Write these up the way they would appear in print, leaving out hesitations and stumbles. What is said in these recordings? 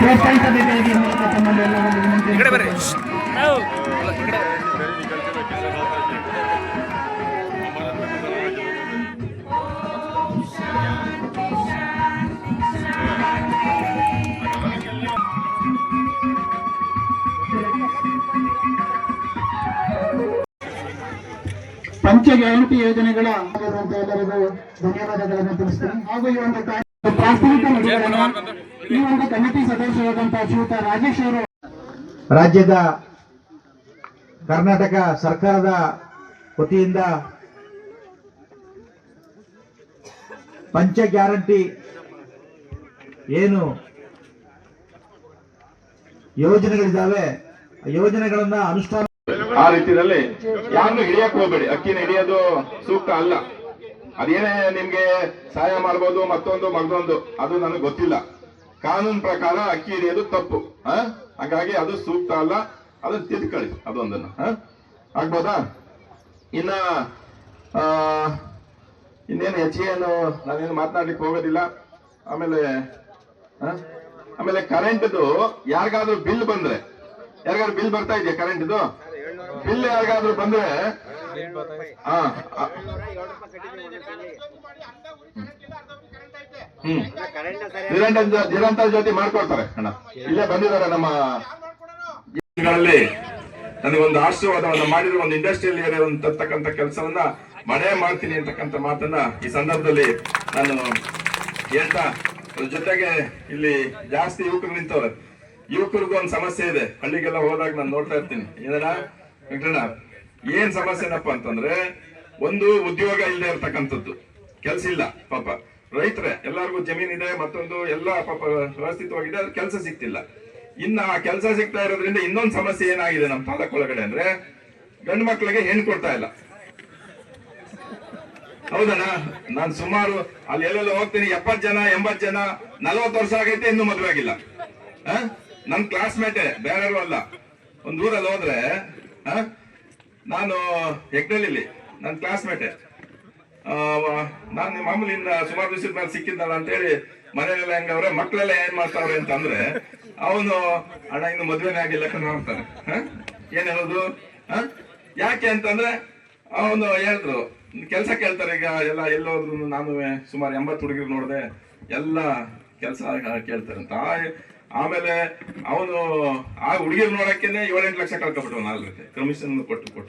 ಪ್ರೋತ್ಸಾಹಿಸಬೇಕಾಗಿ ತಮ್ಮಲ್ಲಿ ಎಲ್ಲರಲ್ಲಿ ವಿನಂತಿ. ಪಂಚ ಗ್ಯಾರಂಟಿ ಯೋಜನೆಗಳ ಎಲ್ಲರಿಗೂ ಧನ್ಯವಾದಗಳನ್ನು ತಿಳಿಸ್ತೀನಿ. ಹಾಗೂ ಈ ಒಂದು ಪ್ರಾಥಮಿಕ ಈ ಒಂದು ಕಮಿಟಿ ಸದಸ್ಯರಾದಂತಹ ಶ್ರೀಯುತ ರಾಜೇಶ್ ಅವರು ರಾಜ್ಯದ ಕರ್ನಾಟಕ ಸರ್ಕಾರದ ವತಿಯಿಂದ ಪಂಚ ಗ್ಯಾರಂಟಿ ಏನು ಯೋಜನೆಗಳಿದ್ದಾವೆ ಯೋಜನೆಗಳನ್ನ ಅನುಷ್ಠಾನ ಆ ರೀತಿಯಲ್ಲಿ ಯಾರನ್ನು ಹಿಡಿಯಕ್ ಹೋಗ್ಬೇಡಿ. ಅಕ್ಕಿನ ಹಿಡಿಯೋದು ಸೂಕ್ತ ಅಲ್ಲ. ಅದೇನೇ ನಿಮ್ಗೆ ಸಹಾಯ ಮಾಡ್ಬೋದು, ಮತ್ತೊಂದು ಅದು ನನಗೆ ಗೊತ್ತಿಲ್ಲ. ಕಾನೂನು ಪ್ರಕಾರ ಅಕ್ಕಿ ಹಿಡಿಯೋದು ತಪ್ಪು. ಹಾಗಾಗಿ ಅದು ಸೂಕ್ತ ಅಲ್ಲ. ಅದನ್ನ ತಿದ್ಕೊಳ್ಳಿ, ಅದೊಂದನ್ನ ಆಗ್ಬೋದಾ. ಇನ್ನೇನು ಹೆಚ್ಚೇನು ನಾನೇನು ಮಾತನಾಡ್ಲಿಕ್ಕೆ ಹೋಗೋದಿಲ್ಲ. ಆಮೇಲೆ ಕರೆಂಟ್ದು ಯಾರಿಗಾದ್ರೂ ಬಿಲ್ ಬಂದ್ರೆ, ಯಾರಿಗಾದ್ರೂ ಬಿಲ್ ಬರ್ತಾ ಇದೆಯಾ ಕರೆಂಟ್ದು ಬಿಲ್ ಯಾರಿಗಾದ್ರೂ ಬಂದ್ರೆ ನಿರಂತರ ಜ್ಯೋತಿ ಮಾಡ್ಕೊಡ್ತಾರೆ ಅಣ್ಣ. ಇಲ್ಲೇ ಬಂದಿದ್ದಾರೆ ನಮ್ಮ ಗಳಲ್ಲಿ ನನಗೊಂದು ಆಶೀರ್ವಾದವನ್ನ ಮಾಡಿದ್ರು. ಒಂದು ಇಂಡಸ್ಟ್ರಿಯಲ್ ಏರಿಯಾ ತರ್ತಕ್ಕಂಥ ಕೆಲಸವನ್ನ ಮಾಡೇ ಮಾಡ್ತೀನಿ ಅಂತಕ್ಕಂಥ ಮಾತನ್ನ ಈ ಸಂದರ್ಭದಲ್ಲಿ ನಾನು ಹೇಳ್ತಾ, ಅದ್ರ ಜೊತೆಗೆ ಇಲ್ಲಿ ಜಾಸ್ತಿ ಯುವಕರು ನಿಂತವ್ರೆ. ಯುವಕರಿಗೂ ಒಂದು ಸಮಸ್ಯೆ ಇದೆ. ಹಳ್ಳಿಗೆಲ್ಲ ಹೋದಾಗ ನಾನು ನೋಡ್ತಾ ಇರ್ತೀನಿ. ವೆಂಕಟಣ್ಣ, ಏನ್ ಸಮಸ್ಯೆನಪ್ಪ ಅಂತಂದ್ರೆ, ಒಂದು ಉದ್ಯೋಗ ಇಲ್ಲದೆ ಇರ್ತಕ್ಕಂಥದ್ದು, ಕೆಲ್ಸ ಇಲ್ಲ. ಪಾಪ ರೈತರೇ, ಎಲ್ಲರಿಗೂ ಜಮೀನ್ ಇದೆ, ಮತ್ತೊಂದು ಎಲ್ಲ ಪಾಪ ವ್ಯವಸ್ಥಿತವಾಗಿದೆ, ಅದು ಕೆಲಸ ಸಿಗ್ತಿಲ್ಲ. ಇನ್ನ ಆ ಕೆಲಸ ಸಿಗ್ತಾ ಇರೋದ್ರಿಂದ ಇನ್ನೊಂದು ಸಮಸ್ಯೆ ಏನಾಗಿದೆ ನಮ್ಮ ತಾಲೂಕು ಒಳಗಡೆ ಅಂದ್ರೆ, ಗಂಡು ಮಕ್ಕಳಿಗೆ ಹೆಣ್ಣು ಕೊಡ್ತಾ ಇಲ್ಲ. ಹೌದಣ್ಣ, ನಾನ್ ಸುಮಾರು ಅಲ್ಲಿ ಎಲ್ಲೆಲ್ಲ ಹೋಗ್ತೀನಿ, 70 ಜನ 80 ಜನ 40 ವರ್ಷ ಆಗೈತೆ, ಇನ್ನೂ ಮದುವೆ ಆಗಿಲ್ಲ. ನನ್ ಕ್ಲಾಸ್ಮೇಟೆ, ಬೇರೆಯವರು ಅಲ್ಲ. ಒಂದ್ ಊರಲ್ಲಿ ಹೋದ್ರೆ ನಾನು ಹೆಗ್ನಳ್ಳಿ ನನ್ನ ಕ್ಲಾಸ್ಮೇಟೆ, ನಾನು ಮಾಮೂಲಿಂದ ಸುಮಾರು ದಿವಸದ ಮೇಲೆ ಸಿಕ್ಕಿದ್ದಲ್ಲ ಅಂತೇಳಿ ಮನೆಯಲ್ಲೆಲ್ಲ ಹೆಂಗವ್ರೆ, ಮಕ್ಕಳೆಲ್ಲ ಏನ್ ಮಾಡ್ತಾವ್ರೆ ಅಂತಂದ್ರೆ, ಅವನು ಅಣ್ಣ ಇನ್ನು ಮದ್ವೆನೇ ಆಗಿಲ್ಲ ಕಣ ಅಂತಾನೆ. ಏನ್ ಹೇಳೋದು? ಯಾಕೆ ಅಂತಂದ್ರೆ ಅವನು ಹೇಳಿದ್ರು, ಕೆಲ್ಸ ಕೇಳ್ತಾರೆ. ಈಗ ಎಲ್ಲೋದ್ರು ನಾನು ಸುಮಾರು 80 ಹುಡುಗಿರು ನೋಡಿದೆ, ಎಲ್ಲ ಕೆಲಸ ಕೇಳ್ತಾರೆ ಅಂತ. ಆಮೇಲೆ ಅವನು ಆ ಹುಡುಗಿರು ನೋಡಕ್ಕೇನೆ 7-8 ಲಕ್ಷ ಕಳ್ಕೊಬಿಟ್ಟು 4 ಕಮಿಷನ್ ಕೊಟ್ಟು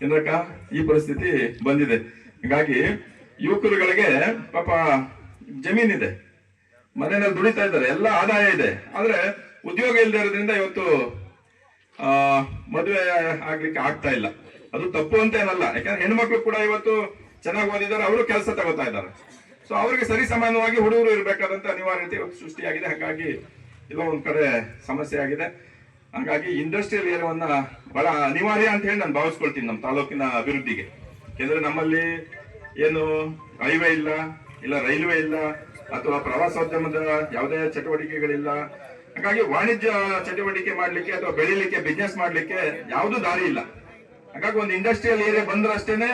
ಏನಕ್ಕ ಈ ಪರಿಸ್ಥಿತಿ ಬಂದಿದೆ. ಹೀಗಾಗಿ ಯುವಕರುಗಳಿಗೆ ಪಾಪ ಜಮೀನಿದೆ, ಮನೆಯಲ್ಲಿ ದುಡಿತಾ ಇದ್ದಾರೆ, ಎಲ್ಲ ಆದಾಯ ಇದೆ, ಆದ್ರೆ ಉದ್ಯೋಗ ಇಲ್ಲದೆ ಇರೋದ್ರಿಂದ ಇವತ್ತು ಮದುವೆ ಆಗ್ಲಿಕ್ಕೆ ಆಗ್ತಾ ಇಲ್ಲ. ಅದು ತಪ್ಪು ಅಂತ ಏನಲ್ಲ, ಯಾಕಂದ್ರೆ ಹೆಣ್ಮಕ್ಳು ಕೂಡ ಇವತ್ತು ಚೆನ್ನಾಗಿ ಓದಿದ್ದಾರೆ, ಅವರು ಕೆಲಸ ತಗೋತಾ ಇದ್ದಾರೆ. ಸೊ ಅವ್ರಿಗೆ ಸರಿ ಸಮಾನವಾಗಿ ಹುಡುಗರು ಇರಬೇಕಾದಂತ ಅನಿವಾರ್ಯತೆ ಸೃಷ್ಟಿಯಾಗಿದೆ. ಹಾಗಾಗಿ ಇದು ಒಂದ್ ಕಡೆ ಸಮಸ್ಯೆ ಆಗಿದೆ. ಹಾಗಾಗಿ ಇಂಡಸ್ಟ್ರಿಯಲ್ ಏರಿಯಾವನ್ನ ಬಹಳ ಅನಿವಾರ್ಯ ಅಂತ ಹೇಳಿ ನಾನು ಭಾವಿಸ್ಕೊಳ್ತೀನಿ ನಮ್ಮ ತಾಲೂಕಿನ ಅಭಿವೃದ್ಧಿಗೆ. ಯಾಕಂದ್ರೆ ನಮ್ಮಲ್ಲಿ ಏನು ಹೈವೇ ಇಲ್ಲ ರೈಲ್ವೆ ಇಲ್ಲ, ಅಥವಾ ಪ್ರವಾಸೋದ್ಯಮದ ಯಾವುದೇ ಚಟುವಟಿಕೆಗಳಿಲ್ಲ. ಹಾಗಾಗಿ ವಾಣಿಜ್ಯ ಚಟುವಟಿಕೆ ಮಾಡ್ಲಿಕ್ಕೆ ಅಥವಾ ಬೆಳಿಲಿಕ್ಕೆ ಬಿಸ್ನೆಸ್ ಮಾಡ್ಲಿಕ್ಕೆ ಯಾವ್ದು ದಾರಿ ಇಲ್ಲ. ಹಾಗಾಗಿ ಒಂದು ಇಂಡಸ್ಟ್ರಿಯಲ್ ಏರಿಯಾ ಬಂದ್ರಷ್ಟೇನೆ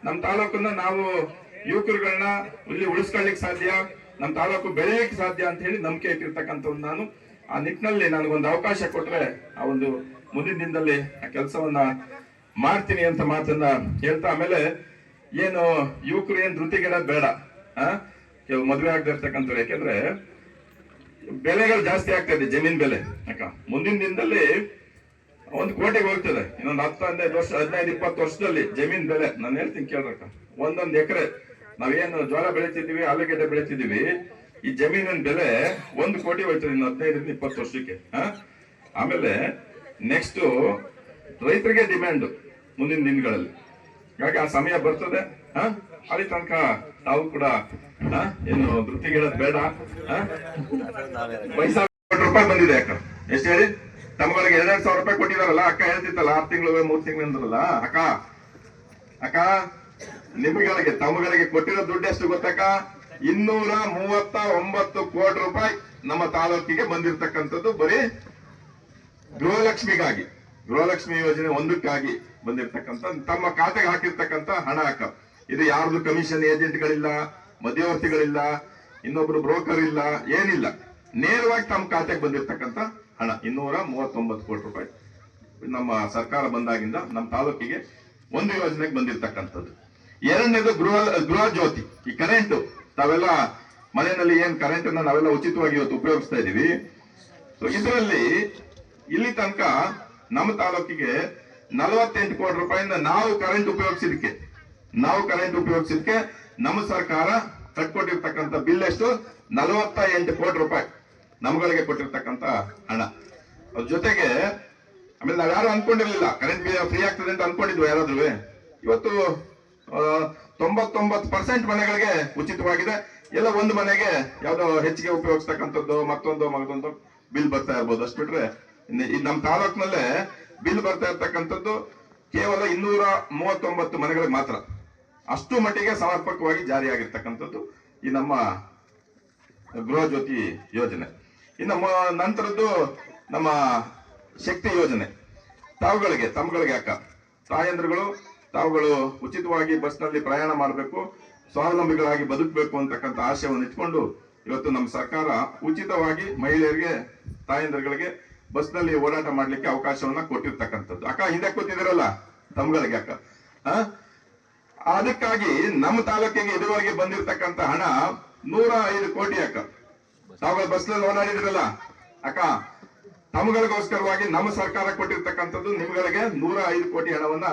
ನಮ್ಮ ತಾಲೂಕನ್ನ ನಾವು ಯುವಕರುಗಳನ್ನ ಇಲ್ಲಿ ಉಳಿಸ್ಕೊಳ್ಳಿಕ್ ಸಾಧ್ಯ, ನಮ್ಮ ತಾಲೂಕು ಬೆಳೆಯಲಿಕ್ಕೆ ಸಾಧ್ಯ ಅಂತ ಹೇಳಿ ನಂಬಿಕೆ ಇಟ್ಟಿರ್ತಕ್ಕಂಥವ್ರು ನಾನು. ಆ ನಿಟ್ಟಿನಲ್ಲಿ ನನಗೊಂದು ಅವಕಾಶ ಕೊಟ್ರೆ ಆ ಒಂದು ಮುಂದಿನ ದಿನದಲ್ಲಿ ಆ ಕೆಲಸವನ್ನ ಮಾಡ್ತೀನಿ ಅಂತ ಮಾತನ್ನ ಹೇಳ್ತಾ, ಆಮೇಲೆ ಏನು ಯುವಕರು ಏನ್ ಧೃತಿಗೆಡೋದು ಬೇಡ. ಕೆಲವು ಮದುವೆ ಆಗದೆ ಇರ್ತಕ್ಕಂಥವ್ರು, ಯಾಕೆಂದ್ರೆ ಬೆಲೆಗಳು ಜಾಸ್ತಿ ಆಗ್ತಾ ಇದೆ, ಜಮೀನ್ ಬೆಲೆ. ಯಾಕ ಮುಂದಿನ ದಿನದಲ್ಲಿ 1 ಕೋಟಿಗೆ ಹೋಗ್ತದೆ. ಇನ್ನೊಂದು 10-15 ವರ್ಷ 15-20 ವರ್ಷದಲ್ಲಿ ಜಮೀನ್ ಬೆಲೆ ನಾನು ಹೇಳ್ತೀನಿ ಕೇಳ್ರಕ್ಕ. ಒಂದೊಂದು ಎಕರೆ ನಾವೇನು ಜೋಳ ಬೆಳಿತಿದೀವಿ, ಆಲೂಗೆಡ್ಡೆ ಬೆಳಿತಿದೀವಿ, ಈ ಜಮೀನಿನ ಬೆಲೆ 1 ಕೋಟಿ ಹೋಯ್ತದೆ ಇನ್ನು 15-20 ವರ್ಷಕ್ಕೆ. ಆಮೇಲೆ ನೆಕ್ಸ್ಟ್ ರೈತರಿಗೆ ಡಿಮ್ಯಾಂಡ್ ಮುಂದಿನ ದಿನಗಳಲ್ಲಿ. ಹಾಗಾಗಿ ಆ ಸಮಯ ಬರ್ತದೆ. ಅಲ್ಲಿ ತನಕ ತಾವು ಕೂಡ ಏನು ಧೃತಿಗೆಡೋದು ಬೇಡ. 5,000 ರೂಪಾಯಿ ಬಂದಿದೆ ಅಕ್ಕ. ಎಷ್ಟು ಹೇಳಿ? ತಮ್ಮಗಳಿಗೆ 2,000 ರೂಪಾಯಿ ಕೊಟ್ಟಿದಾರಲ್ಲ ಅಕ್ಕ. ಹೇಳ್ತಿತ್ತಲ್ಲ 6 ತಿಂಗಳು 3 ತಿಂಗಳು ಅಂದ್ರಲ್ಲ ಅಕ್ಕ ನಿಮ್ಗಳಿಗೆ ತಮ್ಮಗಳಿಗೆ ಕೊಟ್ಟಿರೋ ದುಡ್ಡು ಎಷ್ಟು ಗೊತ್ತಕ್ಕ? 239 ಕೋಟಿ ರೂಪಾಯಿ ನಮ್ಮ ತಾಲೂಕಿಗೆ ಬಂದಿರತಕ್ಕಂಥದ್ದು ಬರೀ ಗೃಹಲಕ್ಷ್ಮಿಗಾಗಿ, ಗೃಹಲಕ್ಷ್ಮಿ ಯೋಜನೆ ಒಂದಕ್ಕಾಗಿ ಬಂದಿರತಕ್ಕಂಥ ತಮ್ಮ ಖಾತೆಗೆ ಹಾಕಿರ್ತಕ್ಕಂಥ ಹಣ ಅಕ್ಕ. ಇದು ಯಾರ್ದು ಕಮಿಷನ್ ಏಜೆಂಟ್ಗಳಿಲ್ಲ, ಮಧ್ಯವರ್ತಿಗಳಿಲ್ಲ, ಇನ್ನೊಬ್ರು ಬ್ರೋಕರ್ ಇಲ್ಲ, ಏನಿಲ್ಲ. ನೇರವಾಗಿ ತಮ್ಮ ಖಾತೆಗೆ ಬಂದಿರತಕ್ಕಂತ ಹಣ 239 ಕೋಟಿ ರೂಪಾಯಿ ನಮ್ಮ ಸರ್ಕಾರ ಬಂದಾಗಿಂದ ನಮ್ಮ ತಾಲೂಕಿಗೆ ಒಂದು ಯೋಜನೆಗೆ ಬಂದಿರತಕ್ಕಂಥದ್ದು. ಎರಡನೇದು ಗೃಹ ಜ್ಯೋತಿ. ಈ ಕರೆಂಟ್ ತಾವೆಲ್ಲ ಮನೆಯಲ್ಲಿ ಏನ್ ಕರೆಂಟ್ ಅನ್ನ ನಾವೆಲ್ಲ ಉಚಿತವಾಗಿ ಇವತ್ತು ಉಪಯೋಗಿಸ್ತಾ ಇದೀವಿ. ಸೊ ಇದರಲ್ಲಿ ಇಲ್ಲಿ ತನಕ ನಮ್ಮ ತಾಲೂಕಿಗೆ 48 ಕೋಟಿ ರೂಪಾಯಿಂದ ನಾವು ಕರೆಂಟ್ ಉಪಯೋಗಿಸಿದಕ್ಕೆ ನಮ್ಮ ಸರ್ಕಾರ ಕಟ್ಕೊಟ್ಟಿರ್ತಕ್ಕಂಥ ಬಿಲ್ ಎಷ್ಟು 48 ಕೋಟಿ ರೂಪಾಯಿ ನಮ್ಗಳಿಗೆ ಕೊಟ್ಟಿರ್ತಕ್ಕಂಥ ಹಣ. ಅದ್ರ ಜೊತೆಗೆ ಆಮೇಲೆ ನಾವ್ಯಾರು ಅನ್ಕೊಂಡಿರ್ಲಿಲ್ಲ ಕರೆಂಟ್ ಬಿಲ್ ಫ್ರೀ ಆಗ್ತದೆ ಅಂತ ಅನ್ಕೊಂಡಿದ್ವಿ ಯಾರಾದ್ರೂ. ಇವತ್ತು 99% ಮನೆಗಳಿಗೆ ಉಚಿತವಾಗಿದೆ. ಎಲ್ಲ ಒಂದು ಮನೆಗೆ ಯಾವ್ದೋ ಹೆಚ್ಚಿಗೆ ಉಪಯೋಗಿಸ್ತಕ್ಕಂಥದ್ದು ಮತ್ತೊಂದು ಬಿಲ್ ಬರ್ತಾ ಇರ್ಬೋದು. ಅಷ್ಟು ಬಿಟ್ರೆ ನಮ್ಮ ತಾಲೂಕಿನಲ್ಲೇ ಬಿಲ್ ಬರ್ತಾ ಇರ್ತಕ್ಕಂಥದ್ದು ಕೇವಲ 239 ಮನೆಗಳಿಗೆ ಮಾತ್ರ. ಅಷ್ಟು ಮಟ್ಟಿಗೆ ಸಮರ್ಪಕವಾಗಿ ಜಾರಿಯಾಗಿರ್ತಕ್ಕಂಥದ್ದು ಈ ನಮ್ಮ ಗೃಹ ಜ್ಯೋತಿ ಯೋಜನೆ. ಇನ್ನು ನಂತರದ್ದು ನಮ್ಮ ಶಕ್ತಿ ಯೋಜನೆ. ತಮ್ಮಗಳಿಗೆ ಅಕ್ಕ ತಾಯಂದ್ರುಗಳು ತಾವುಗಳು ಉಚಿತವಾಗಿ ಬಸ್ನಲ್ಲಿ ಪ್ರಯಾಣ ಮಾಡಬೇಕು, ಸ್ವಾವಲಂಬಿಗಳಾಗಿ ಬದುಕಬೇಕು ಅಂತಕ್ಕಂಥ ಆಶಯವನ್ನು ಇಟ್ಕೊಂಡು ಇವತ್ತು ನಮ್ಮ ಸರ್ಕಾರ ಉಚಿತವಾಗಿ ಮಹಿಳೆಯರಿಗೆ ತಾಯಂದ್ರುಗಳಿಗೆ ಬಸ್ನಲ್ಲಿ ಓಡಾಟ ಮಾಡ್ಲಿಕ್ಕೆ ಅವಕಾಶವನ್ನ ಕೊಟ್ಟಿರ್ತಕ್ಕಂಥದ್ದು. ಅಕ್ಕ ಹಿಂದೆ ಕೂತಿದಿರಲ್ಲ ತಮ್ಗಳಿಗೆ ಅಕ್ಕ, ಅದಕ್ಕಾಗಿ ನಮ್ಮ ತಾಲೂಕಿಗೆ ಇದುವರೆಗೆ ಬಂದಿರತಕ್ಕಂತ ಹಣ 105 ಕೋಟಿ. ಅಕ್ಕ ತಾವುಗಳು ಬಸ್ನಲ್ಲಿ ಓಡಾಡಿದ್ರಲ್ಲ ಅಕ್ಕ, ತಮ್ಗಳಿಗೋಸ್ಕರವಾಗಿ ನಮ್ಮ ಸರ್ಕಾರ ಕೊಟ್ಟಿರ್ತಕ್ಕಂಥದ್ದು ನಿಮ್ಗಳಿಗೆ 105 ಕೋಟಿ ಹಣವನ್ನ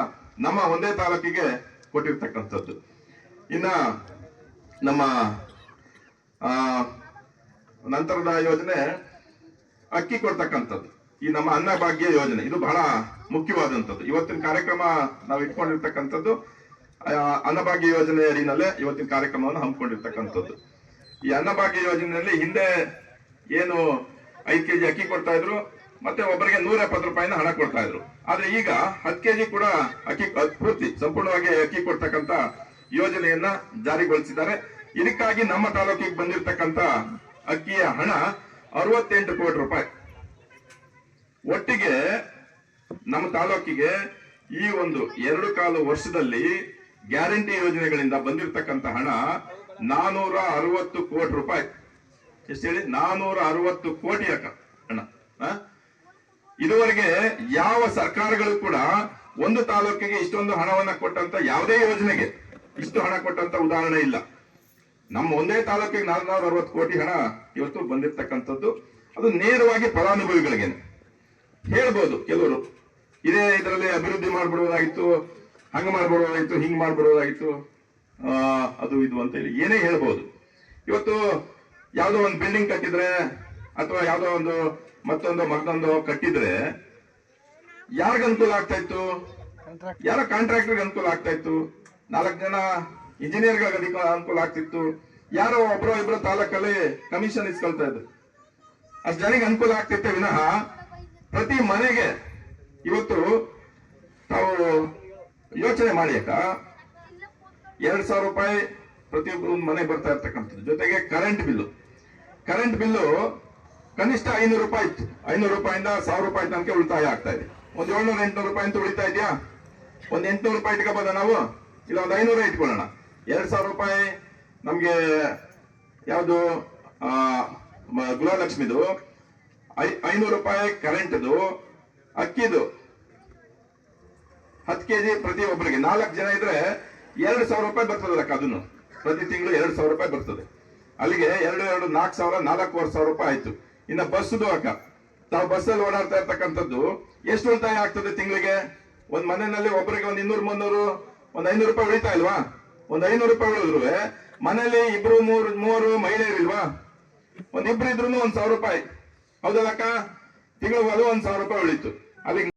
ನಮ್ಮ ಒಂದೇ ತಾಲೂಕಿಗೆ ಕೊಟ್ಟಿರ್ತಕ್ಕಂಥದ್ದು. ಇನ್ನ ನಮ್ಮ ನಂತರದ ಯೋಜನೆ ಅಕ್ಕಿ ಕೊಡ್ತಕ್ಕಂಥದ್ದು. ಈ ನಮ್ಮ ಅನ್ನಭಾಗ್ಯ ಯೋಜನೆ ಇದು ಬಹಳ ಮುಖ್ಯವಾದಂಥದ್ದು. ಇವತ್ತಿನ ಕಾರ್ಯಕ್ರಮ ನಾವು ಇಟ್ಕೊಂಡಿರ್ತಕ್ಕಂಥದ್ದು ಅನ್ನಭಾಗ್ಯ ಯೋಜನೆ ಅಡಿನಲ್ಲೇ ಇವತ್ತಿನ ಕಾರ್ಯಕ್ರಮವನ್ನು ಹಮ್ಮಿಕೊಂಡಿರ್ತಕ್ಕಂಥದ್ದು. ಈ ಅನ್ನಭಾಗ್ಯ ಯೋಜನೆಯಲ್ಲಿ ಹಿಂದೆ ಏನು 5 ಕೆಜಿ ಅಕ್ಕಿ ಕೊಡ್ತಾ ಇದ್ರು, ಮತ್ತೆ ಒಬ್ಬರಿಗೆ 170 ರೂಪಾಯಿನ ಹಣ ಕೊಡ್ತಾ ಇದ್ರು. ಆದ್ರೆ ಈಗ 10 ಕೆಜಿ ಕೂಡ ಅಕ್ಕಿ ಪೂರ್ತಿ ಸಂಪೂರ್ಣವಾಗಿ ಅಕ್ಕಿ ಕೊಡ್ತಕ್ಕಂತ ಯೋಜನೆಯನ್ನ ಜಾರಿಗೊಳಿಸಿದ್ದಾರೆ. ಇದಕ್ಕಾಗಿ ನಮ್ಮ ತಾಲೂಕಿಗೆ ಬಂದಿರತಕ್ಕಂತ ಅಕ್ಕಿಯ ಹಣ 68 ಕೋಟಿ ರೂಪಾಯಿ. ಒಟ್ಟಿಗೆ ನಮ್ಮ ತಾಲೂಕಿಗೆ ಈ ಒಂದು 2.25 ವರ್ಷದಲ್ಲಿ ಗ್ಯಾರಂಟಿ ಯೋಜನೆಗಳಿಂದ ಬಂದಿರತಕ್ಕಂತ ಹಣ 460 ಕೋಟಿ ರೂಪಾಯಿ. ಎಷ್ಟು ಹೇಳಿ? 460 ಕೋಟಿ ಅಕ್ಕ ಹಣ. ಇದುವರೆಗೆ ಯಾವ ಸರ್ಕಾರಗಳು ಕೂಡ ಒಂದು ತಾಲೂಕಿಗೆ ಇಷ್ಟೊಂದು ಹಣವನ್ನ ಕೊಟ್ಟಂತ ಯಾವುದೇ ಯೋಜನೆಗೆ ಇಷ್ಟು ಹಣ ಕೊಟ್ಟಂತ ಉದಾಹರಣೆ ಇಲ್ಲ. ನಮ್ಮ ಒಂದೇ ತಾಲೂಕಿಗೆ 460 ಕೋಟಿ ಹಣ ಇವತ್ತು ಬಂದಿರತಕ್ಕಂಥದ್ದು. ಅದು ನೇರವಾಗಿ ಫಲಾನುಭವಿಗಳಿಗೆ. ಹೇಳ್ಬೋದು ಕೆಲವರು ಇದೇ ಇದರಲ್ಲಿ ಅಭಿವೃದ್ಧಿ ಮಾಡ್ಬಿಡೋದಾಗಿತ್ತು, ಹಂಗ ಮಾಡ್ಬಿಡೋದಾಗಿತ್ತು, ಹಿಂಗ್ ಮಾಡ್ಬಿಡೋದಾಗಿತ್ತು, ಅದು ಇದು ಅಂತ ಹೇಳಿ ಏನೇ ಹೇಳ್ಬೋದು. ಇವತ್ತು ಯಾವ್ದೋ ಒಂದು ಬಿಲ್ಡಿಂಗ್ ಕಟ್ಟಿದ್ರೆ ಅಥವಾ ಯಾವ್ದೋ ಒಂದು ಮತ್ತೊಂದು ಕಟ್ಟಿದ್ರೆ ಯಾರಿಗ ಅನುಕೂಲ ಆಗ್ತಾ ಇತ್ತು? ಯಾರೋ ಕಾಂಟ್ರಾಕ್ಟರ್ಗೆ ಅನುಕೂಲ ಆಗ್ತಾ ಇತ್ತು, 4 ಜನ ಇಂಜಿನಿಯರ್ಗೆ ಅನುಕೂಲ ಆಗ್ತಿತ್ತು, ಯಾರೋ ಇಬ್ರು ತಾಲೂಕಲ್ಲಿ ಕಮಿಷನ್ ಇಸ್ಕೊಳ್ತಾ ಇದ್ರು. ಅಷ್ಟು ಜನಕ್ಕೆ ಅನುಕೂಲ ಆಗ್ತಿತ್ತೆ ವಿನಃ ಪ್ರತಿ ಮನೆಗೆ ಇವತ್ತು ತಾವು ಯೋಚನೆ ಮಾಡಿ ಅಕ್ಕ, 2,000 ರೂಪಾಯಿ ಪ್ರತಿಯೊಬ್ಬರು ಮನೆ ಬರ್ತಾ ಇರ್ತಕ್ಕಂಥದ್ದು. ಜೊತೆಗೆ ಕರೆಂಟ್ ಬಿಲ್ಲು ಕನಿಷ್ಠ 500 ರೂಪಾಯಿ ಇತ್ತು. 500 ರೂಪಾಯಿಂದ 1,000 ರೂಪಾಯಿ ತನಕ ಉಳಿತಾಯ ಆಗ್ತಾ ಇದೆ. ಒಂದು 700-800 ರೂಪಾಯಿ ಅಂತ ಉಳಿತಾ ಇದೆಯಾ? ಒಂದು 800 ರೂಪಾಯಿ ಇಟ್ಕೋಬೋದ ನಾವು? ಇಲ್ಲ ಒಂದು 500 ಇಟ್ಕೊಳ್ಳೋಣ. 2,000 ರೂಪಾಯಿ ನಮ್ಗೆ ಯಾವುದು ಗೃಹಲಕ್ಷ್ಮಿದು, 500 ರೂಪಾಯಿ ಕರೆಂಟ್ದು, ಅಕ್ಕಿದು 10 ಕೆಜಿ ಪ್ರತಿ ಒಬ್ಬರಿಗೆ 4 ಜನ ಇದ್ರೆ 2,000 ರೂಪಾಯಿ ಬರ್ತದೆ ಅಕ್ಕ. ಅದನ್ನು ಪ್ರತಿ ತಿಂಗಳು 2,000 ರೂಪಾಯಿ ಬರ್ತದೆ. ಅಲ್ಲಿಗೆ 4,000 4,500 ರೂಪಾಯಿ ಆಯ್ತು. ಇನ್ನ ಬಸ್ದು ಅಕ್ಕ, ತಾವು ಬಸ್ಸಲ್ಲಿ ಓಡಾಡ್ತಾ ಇರ್ತಕ್ಕಂಥದ್ದು ಎಷ್ಟು ಉಳಿತಾಯ ಆಗ್ತದೆ ತಿಂಗಳಿಗೆ? ಒಂದ್ ಮನೆಯಲ್ಲಿ ಒಬ್ಬರಿಗೆ ಒಂದು 200-300 ಒಂದು 500 ರೂಪಾಯಿ ಉಳಿತಾ ಇಲ್ವಾ? ಒಂದು 500 ರೂಪಾಯಿ ಉಳಿದ್ರು ಮನೆಯಲ್ಲಿ 2-3 ಮಹಿಳೆಯರಿಲ್ವಾ? ಒಂದಿಬ್ರು ಇದ್ರು 1,000 ರೂಪಾಯಿ. ಹೌದಲ್ಲಕ್ಕ? ತಿಂಗಳು 1,000 ರೂಪಾಯಿ ಉಳಿತು. ಅಲ್ಲಿಗೆ